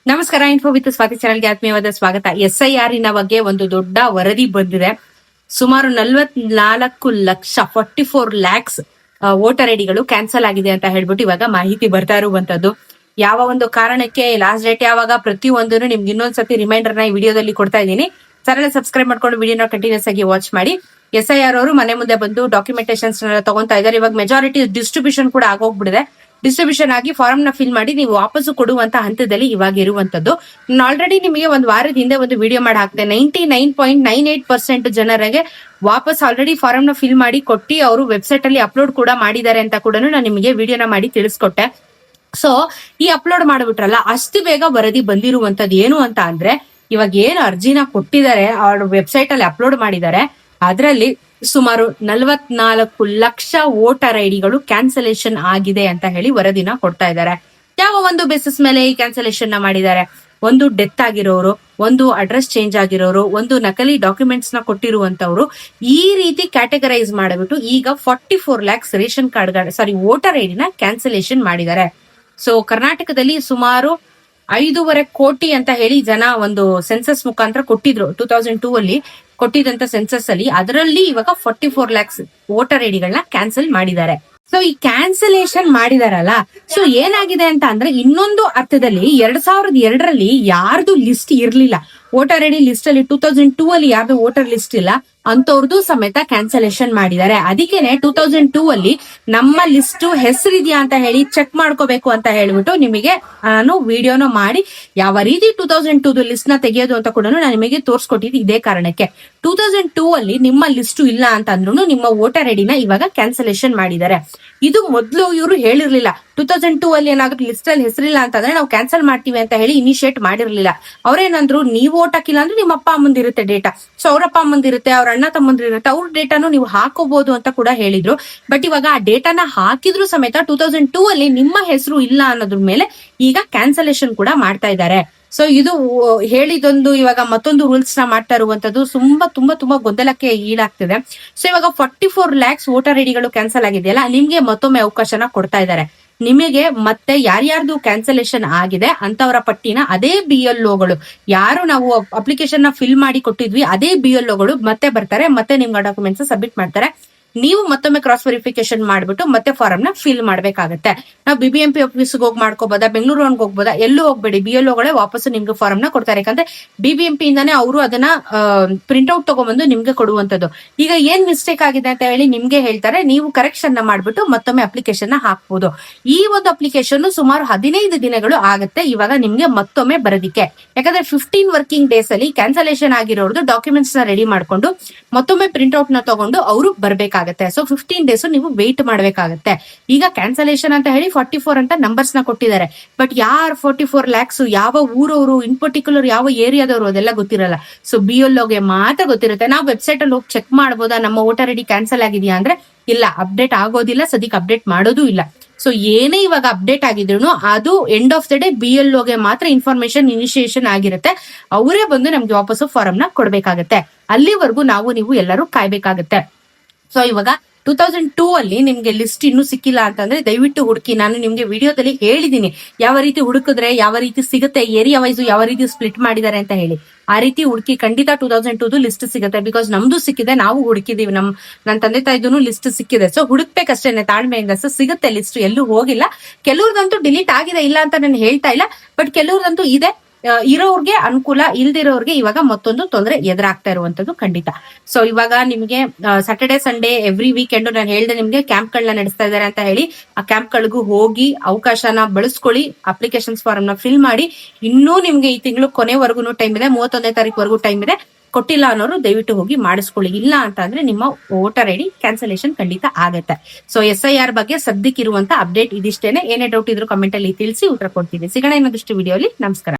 ನಮಸ್ಕಾರ. Info with Swati ಚಾನಲ್ಗೆ ಆತ್ಮೀಯವಾದ ಸ್ವಾಗತ. SIR ಬಗ್ಗೆ ಒಂದು ದೊಡ್ಡ ವರದಿ ಬಂದಿದೆ. ಸುಮಾರು 44 ಲಕ್ಷ 44 ಲ್ಯಾಕ್ಸ್ ವೋಟರ್ ಐಡಿಗಳು ಕ್ಯಾನ್ಸಲ್ ಆಗಿದೆ ಅಂತ ಹೇಳ್ಬಿಟ್ಟು ಇವಾಗ ಮಾಹಿತಿ ಬರ್ತಾ ಇರುವಂತದ್ದು. ಯಾವ ಒಂದು ಕಾರಣಕ್ಕೆ, ಲಾಸ್ಟ್ ಡೇಟ್ ಯಾವಾಗ, ಪ್ರತಿಯೊಂದನ್ನು ನಿಮ್ಗೆ ಇನ್ನೊಂದ್ಸತಿ ರಿಮೈಂಡರ್ ನ ಈ ವಿಡಿಯೋದಲ್ಲಿ ಕೊಡ್ತಾ ಇದ್ದೀನಿ. ಚಾನಲ್ ಸಬ್ಸ್ಕ್ರೈಬ್ ಮಾಡ್ಕೊಂಡು ವಿಡಿಯೋನ ಕಂಟಿನ್ಯೂಸ್ ಆಗಿ ವಾಚ್ ಮಾಡಿ. SIR ಅವರು ಮನೆ ಮುಂದೆ ಬಂದು ಡಾಕ್ಯುಮೆಂಟೇಶನ್ಸ್ ತಗೊಂತಾ ಇದ್ದಾರೆ. ಇವಾಗ ಮೆಜಾರಿಟಿ ಡಿಸ್ಟ್ರಿಬ್ಯೂಷನ್ ಕೂಡ ಆಗೋಗ್ಬಿಡಿದೆ. ಡಿಸ್ಟ್ರಿಬ್ಯೂಷನ್ ಆಗಿ ಫಾರ್ಮ್ ನ ಫಿಲ್ ಮಾಡಿ ನೀವು ವಾಪಸ್ಸು ಕೊಡುವಂತ ಹಂತದಲ್ಲಿ ಇವಾಗ ಇರುವಂತದ್ದು. ನಾನು ಆಲ್ರೆಡಿ ನಿಮಗೆ ಒಂದು ವಾರದ ಹಿಂದೆ ಒಂದು ವಿಡಿಯೋ ಮಾಡಿ ಹಾಕ್ತೆ. 99.98% ಜನರಿಗೆ ವಾಪಸ್ ಆಲ್ರೆಡಿ ಫಾರ್ಮ್ ನ ಫಿಲ್ ಮಾಡಿ ಕೊಟ್ಟಿ ಅವರು ವೆಬ್ಸೈಟ್ ಅಲ್ಲಿ ಅಪ್ಲೋಡ್ ಕೂಡ ಮಾಡಿದ್ದಾರೆ ಅಂತ ಕೂಡ ನಾನು ನಿಮಗೆ ವಿಡಿಯೋನ ಮಾಡಿ ತಿಳಿಸ್ಕೊಟ್ಟೆ. ಸೊ ಈ ಅಪ್ಲೋಡ್ ಮಾಡ್ಬಿಟ್ರಲ್ಲ, ಅಷ್ಟು ಬೇಗ ವರದಿ ಬಂದಿರುವಂತದ್ದು ಏನು ಅಂತ ಅಂದ್ರೆ, ಇವಾಗ ಏನು ಅರ್ಜಿನ ಕೊಟ್ಟಿದ್ದಾರೆ, ಅವ್ರ ವೆಬ್ಸೈಟ್ ಅಲ್ಲಿ ಅಪ್ಲೋಡ್ ಮಾಡಿದ್ದಾರೆ, ಅದರಲ್ಲಿ ಸುಮಾರು 44 ಲಕ್ಷ ವೋಟರ್ ಐಡಿಗಳು ಕ್ಯಾನ್ಸಲೇಷನ್ ಆಗಿದೆ ಅಂತ ಹೇಳಿ ವರದಿನ ಕೊಡ್ತಾ ಇದ್ದಾರೆ. ಯಾವ ಒಂದು ಬೇಸಿಸ್ ಮೇಲೆ ಈ ಕ್ಯಾನ್ಸಲೇಷನ್ ನ ಮಾಡಿದ್ದಾರೆ? ಒಂದು ಡೆತ್ ಆಗಿರೋರು, ಒಂದು ಅಡ್ರೆಸ್ ಚೇಂಜ್ ಆಗಿರೋರು, ಒಂದು ನಕಲಿ ಡಾಕ್ಯುಮೆಂಟ್ಸ್ ನ ಕೊಟ್ಟಿರುವಂತವ್ರು, ಈ ರೀತಿ ಕ್ಯಾಟಗರೈಸ್ ಮಾಡಿಬಿಟ್ಟು ಈಗ 44 ಲ್ಯಾಕ್ಸ್ ರೇಷನ್ ಕಾರ್ಡ್ ವೋಟರ್ ಐಡಿನ ಕ್ಯಾನ್ಸಲೇಷನ್ ಮಾಡಿದ್ದಾರೆ. ಸೊ ಕರ್ನಾಟಕದಲ್ಲಿ ಸುಮಾರು 5.5 ಕೋಟಿ ಅಂತ ಹೇಳಿ ಜನ ಒಂದು ಸೆನ್ಸಸ್ ಮುಖಾಂತರ ಕೊಟ್ಟಿದ್ರು. 2002 ಅಲ್ಲಿ ಕೊಟ್ಟಿದ್ದಂತ ಸೆನ್ಸಸ್ ಅಲ್ಲಿ, ಅದರಲ್ಲಿ ಇವಾಗ 44 ಲ್ಯಾಕ್ಸ್ ವೋಟರ್ ಐಡಿಗಳನ್ನ ಕ್ಯಾನ್ಸಲ್ ಮಾಡಿದ್ದಾರೆ. ಸೊ ಈ ಕ್ಯಾನ್ಸಲೇಷನ್ ಮಾಡಿದಾರಲ್ಲ, ಸೊ ಏನಾಗಿದೆ ಅಂತ ಅಂದ್ರೆ, ಇನ್ನೊಂದು ಅರ್ಥದಲ್ಲಿ 2002ರಲ್ಲಿ ಯಾರ್ದು ಲಿಸ್ಟ್ ಇರ್ಲಿಲ್ಲ ವೋಟರ್ ಐಡಿ ಲಿಸ್ಟ್ ಅಲ್ಲಿ, 2002 ಅಲ್ಲಿ ಯಾರ್ದು ವೋಟರ್ ಲಿಸ್ಟ್ ಇಲ್ಲ ಅಂತವ್ರದ್ದು ಸಮೇತ ಕ್ಯಾನ್ಸಲೇಷನ್ ಮಾಡಿದ್ದಾರೆ. ಅದಕ್ಕೇನೆ 2002 ಅಲ್ಲಿ ನಮ್ಮ ಲಿಸ್ಟ್ ಹೆಸರಿದ್ಯಾ ಅಂತ ಹೇಳಿ ಚೆಕ್ ಮಾಡ್ಕೋಬೇಕು ಅಂತ ಹೇಳ್ಬಿಟ್ಟು ನಿಮಗೆ ನಾನು ವಿಡಿಯೋನ ಮಾಡಿ ಯಾವ ರೀತಿ 2002 ಲಿಸ್ಟ್ ನ ತೆಗೆಯೋದು ಅಂತ ಕೂಡ ನಾನು ನಿಮಗೆ ತೋರ್ಸ್ಕೊಟ್ಟಿದ್ದು ಇದೇ ಕಾರಣಕ್ಕೆ. 2002 ಅಲ್ಲಿ ನಿಮ್ಮ ಲಿಸ್ಟ್ ಇಲ್ಲ ಅಂತ ಅಂದ್ರೂ ನಿಮ್ಮ ವೋಟರ್ ಐಡಿನ ಇವಾಗ ಕ್ಯಾನ್ಸಲೇಷನ್ ಮಾಡಿದ್ದಾರೆ. ಇದು ಮೊದ್ಲು ಇವರು ಹೇಳಿರ್ಲಿಲ್ಲ. 2002 ಅಲ್ಲಿ ಏನಾದ್ರು ಲಿಸ್ಟ್ ಅಲ್ಲಿ ಹೆಸರಿಲ್ಲ ಅಂತಂದ್ರೆ ನಾವು ಕ್ಯಾನ್ಸಲ್ ಮಾಡ್ತೀವಿ ಅಂತ ಹೇಳಿ ಇನಿಶಿಯೇಟ್ ಮಾಡಿರ್ಲಿಲ್ಲ. ಅವ್ರೇನಂದ್ರು, ನೀವು ವೋಟ್ ಹಾಕಿಲ್ಲ ಅಂದ್ರೆ ನಿಮ್ಮ ಅಪ್ಪ ಅಮ್ಮಂದಿರುತ್ತೆ ಡೇಟಾ, ಸೊ ಅವ್ರ ಅಪ್ಪ ಅಮ್ಮಂದಿರುತ್ತೆ, ಅವ್ರ ಅಣ್ಣ ತಮ್ಮಂದಿರುತ್ತೆ, ಅವ್ರ ಡೇಟಾನು ನೀವು ಹಾಕೋಬಹುದು ಅಂತ ಕೂಡ ಹೇಳಿದ್ರು. ಬಟ್ ಇವಾಗ ಆ ಡೇಟಾನ ಹಾಕಿದ್ರು ಸಮೇತ 2002 ಅಲ್ಲಿ ನಿಮ್ಮ ಹೆಸರು ಇಲ್ಲ ಅನ್ನೋದ್ರ ಮೇಲೆ ಈಗ ಕ್ಯಾನ್ಸಲೇಷನ್ ಕೂಡ ಮಾಡ್ತಾ ಇದ್ದಾರೆ. ಸೊ ಇದು ಹೇಳಿದೊಂದು ಇವಾಗ ಮತ್ತೊಂದು ರೂಲ್ಸ್ ನ ಮಾಡ್ತಾ ಇರುವಂತದ್ದು ತುಂಬಾ ಗೊಂದಲಕ್ಕೆ ಈಡಾಗ್ತಿದೆ. ಸೊ ಇವಾಗ 44 ಲ್ಯಾಕ್ಸ್ ವೋಟರ್ ಐಡಿಗಳು ಕ್ಯಾನ್ಸಲ್ ಆಗಿದೆಯಲ್ಲ, ನಿಮ್ಗೆ ಮತ್ತೊಮ್ಮೆ ಅವಕಾಶನ ಕೊಡ್ತಾ ಇದ್ದಾರೆ. ನಿಮಗೆ ಮತ್ತೆ ಯಾರ್ಯಾರ್ದು ಕ್ಯಾನ್ಸಲೇಷನ್ ಆಗಿದೆ ಅಂತವರ ಪಟ್ಟಿನ ಅದೇ BLOಗಳು, ಯಾರು ನಾವು ಅಪ್ಲಿಕೇಶನ್ ನ ಫಿಲ್ ಮಾಡಿ ಕೊಟ್ಟಿದ್ವಿ ಅದೇ BLOಗಳು ಮತ್ತೆ ಬರ್ತಾರೆ, ಮತ್ತೆ ನಿಮ್ಗೆ ಡಾಕ್ಯುಮೆಂಟ್ಸ್ ಸಬ್ಮಿಟ್ ಮಾಡ್ತಾರೆ. ನೀವು ಮತ್ತೊಮ್ಮೆ ಕ್ರಾಸ್ ವೆರಿಫಿಕೇಶನ್ ಮಾಡ್ಬಿಟ್ಟು ಮತ್ತೆ ಫಾರಂ ನ ಫಿಲ್ ಮಾಡ್ಬೇಕಾಗತ್ತೆ. ನಾವು BBMP ಆಫೀಸ್ಗೆ ಹೋಗಿ ಮಾಡ್ಕೋಬೋದಾ, ಬೆಂಗಳೂರು ಹೋಗ್ಬೋದಾ, ಎಲ್ಲೂ ಹೋಗ್ಬೇಡಿ, BLOಗಳೇ ವಾಪಸ್ ನಿಮ್ಗೆ ಫಾರಂ ನ ಕೊಡ್ತಾರೆ. ಯಾಕಂದ್ರೆ BBMP ಇಂದಾನೆ ಅವರು ಅದನ್ನ ಪ್ರಿಂಟ್ ಔಟ್ ತಗೊಂಡ್ಬಂದು ನಿಮ್ಗೆ ಕೊಡುವಂತದ್ದು. ಈಗ ಏನ್ ಮಿಸ್ಟೇಕ್ ಆಗಿದೆ ಅಂತ ಹೇಳಿ ನಿಮ್ಗೆ ಹೇಳ್ತಾರೆ, ನೀವು ಕರೆಕ್ಷನ್ ನ ಮಾಡ್ಬಿಟ್ಟು ಮತ್ತೊಮ್ಮೆ ಅಪ್ಲಿಕೇಶನ್ ನ ಹಾಕ್ಬಹುದು. ಈ ಒಂದು ಅಪ್ಲಿಕೇಶನ್ ಸುಮಾರು 15 ದಿನಗಳು ಆಗುತ್ತೆ ಇವಾಗ ನಿಮ್ಗೆ ಮತ್ತೊಮ್ಮೆ ಬರೋದಿಕ್ಕೆ. ಯಾಕಂದ್ರೆ 15 ವರ್ಕಿಂಗ್ ಡೇಸ್ ಅಲ್ಲಿ ಕ್ಯಾನ್ಸಲೇಷನ್ ಆಗಿರೋದು ಡಾಕ್ಯುಮೆಂಟ್ಸ್ ನ ರೆಡಿ ಮಾಡ್ಕೊಂಡು ಮತ್ತೊಮ್ಮೆ ಪ್ರಿಂಟ್ ಔಟ್ ನ ತಗೊಂಡು ಅವರು ಬರ್ಬೇಕಾಗುತ್ತೆ. ಸೊ 15 ಡೇಸ್ ನೀವು ವೇಟ್ ಮಾಡ್ಬೇಕಾಗತ್ತೆ. ಈಗ ಕ್ಯಾನ್ಸಲೇಷನ್ ಅಂತ ಹೇಳಿ 44 ಅಂತ ನಂಬರ್ಸ್ ನ ಕೊಟ್ಟಿದ್ದಾರೆ. ಬಟ್ ಯಾರು 44 ಲ್ಯಾಕ್ಸ್, ಯಾವ ಊರವರು, ಇನ್ ಪರ್ಟಿಕ್ಯುಲರ್ ಯಾವ ಏರಿಯಾದವರು, ಅದೆಲ್ಲ ಗೊತ್ತಿರಲ್ಲ. ಸೊ BLOಗೆ ಮಾತ್ರ ಗೊತ್ತಿರುತ್ತೆ. ನಾವು ವೆಬ್ಸೈಟ್ ಅಲ್ಲಿ ಹೋಗಿ ಚೆಕ್ ಮಾಡ್ಬೋದಾ ನಮ್ಮ ವೋಟರ್ ಐಡಿ ಕ್ಯಾನ್ಸಲ್ ಆಗಿದೆಯಾ ಅಂದ್ರೆ, ಇಲ್ಲ, ಅಪ್ಡೇಟ್ ಆಗೋದಿಲ್ಲ, ಸದ್ಯಕ್ಕೆ ಅಪ್ಡೇಟ್ ಮಾಡೋದು ಇಲ್ಲ. ಸೊ ಏನೇ ಇವಾಗ ಅಪ್ಡೇಟ್ ಆಗಿದ್ರು ಅದು ಎಂಡ್ ಆಫ್ ದ ಡೇ BLOಗೆ ಮಾತ್ರ ಇನ್ಫಾರ್ಮೇಶನ್ ಇನಿಷಿಯೇಷನ್ ಆಗಿರುತ್ತೆ. ಅವರೇ ಬಂದು ನಮ್ಗೆ ವಾಪಸ್ಸು ಫಾರಂ ನ ಕೊಡ್ಬೇಕಾಗತ್ತೆ. ಅಲ್ಲಿವರೆಗೂ ನಾವು ಎಲ್ಲರೂ ಕಾಯ್ಬೇಕಾಗತ್ತೆ. ಸೊ ಇವಾಗ 2002 ಅಲ್ಲಿ ನಿಮ್ಗೆ ಲಿಸ್ಟ್ ಇನ್ನೂ ಸಿಕ್ಕಿಲ್ಲ ಅಂತಂದ್ರೆ ದಯವಿಟ್ಟು ಹುಡುಕಿ. ನಾನು ನಿಮ್ಗೆ ವಿಡಿಯೋದಲ್ಲಿ ಹೇಳಿದೀನಿ ಯಾವ ರೀತಿ ಹುಡುಕಿದ್ರೆ ಯಾವ ರೀತಿ ಸಿಗುತ್ತೆ, ಏರಿಯಾ ವೈಸ್ ಯಾವ ರೀತಿ ಸ್ಪ್ಲಿಟ್ ಮಾಡಿದ್ದಾರೆ ಅಂತ ಹೇಳಿ. ಆ ರೀತಿ ಹುಡುಕಿ ಖಂಡಿತ 2002 ಲಿಸ್ಟ್ ಸಿಗುತ್ತೆ. ಬಿಕಾಸ್ ನಮ್ದು ಸಿಕ್ಕಿದೆ, ನಾವು ಹುಡುಕಿದೀವಿ, ನನ್ನ ತಂದೆ ತಾಯಿದೂ ಲಿಸ್ಟ್ ಸಿಕ್ಕಿದೆ. ಸೊ ಹುಡುಕ್ಬೇಕಷ್ಟೇನೆ ತಾಳ್ಮೆಯಿಂದ. ಸೊ ಸಿಗುತ್ತೆ, ಲಿಸ್ಟ್ ಎಲ್ಲೂ ಹೋಗಿಲ್ಲ. ಕೆಲವ್ರದಂತೂ ಡಿಲೀಟ್ ಆಗಿದೆ, ಇಲ್ಲ ಅಂತ ನಾನು ಹೇಳ್ತಾ ಇಲ್ಲ, ಬಟ್ ಕೆಲವ್ರದಂತೂ ಇದೆ. ಇರೋರ್ಗೆ ಅನುಕೂಲ, ಇಲ್ದಿರೋರ್ಗೆ ಇವಾಗ ಮತ್ತೊಂದು ತೊಂದರೆ ಎದುರಾಗ್ತಾ ಇರುವಂತದ್ದು ಖಂಡಿತ. ಸೊ ಇವಾಗ ನಿಮ್ಗೆ ಸ್ಯಾಟರ್ಡೆ ಸಂಡೇ ಎವ್ರಿ ವೀಕೆಂಡ್ ನಾನು ಹೇಳ್ದೆ ನಿಮ್ಗೆ ಕ್ಯಾಂಪ್ ಗಳನ್ನ ನಡೆಸ್ತಾ ಇದ್ದಾರೆ ಅಂತ ಹೇಳಿ. ಆ ಕ್ಯಾಂಪ್ ಗಳಿಗೂ ಹೋಗಿ ಅವಕಾಶನ ಬಳಸ್ಕೊಳ್ಳಿ, ಅಪ್ಲಿಕೇಶನ್ಸ್ ಫಾರಂ ನ ಫಿಲ್ ಮಾಡಿ. ಇನ್ನೂ ನಿಮ್ಗೆ ಈ ತಿಂಗಳು ಕೊನೆವರೆಗೂ ಟೈಮ್ ಇದೆ, 31ನೇ ತಾರೀಕುವರೆಗೂ ಟೈಮ್ ಇದೆ. ಕೊಟ್ಟಿಲ್ಲ ಅನ್ನೋರು ದಯವಿಟ್ಟು ಹೋಗಿ ಮಾಡಿಸ್ಕೊಳ್ಳಿ. ಇಲ್ಲ ಅಂತ ಅಂದ್ರೆ ನಿಮ್ಮ ವೋಟರ್ ಐಡಿ ಕ್ಯಾನ್ಸಲೇಷನ್ ಖಂಡಿತ ಆಗತ್ತೆ. ಸೊ SIR ಬಗ್ಗೆ ಸದ್ಯಕ್ಕಿರುವಂತ ಅಪ್ಡೇಟ್ ಇದಿಷ್ಟೇನೆ. ಏನೇ ಡೌಟ್ ಇದ್ರು ಕಮೆಂಟ್ ಅಲ್ಲಿ ತಿಳಿಸಿ, ಉತ್ತರ ಕೊಡ್ತೀನಿ. ಸಿಗೋಣ ಇನ್ನೊಂದಿಷ್ಟು ವಿಡಿಯೋಲಿ. ನಮಸ್ಕಾರ.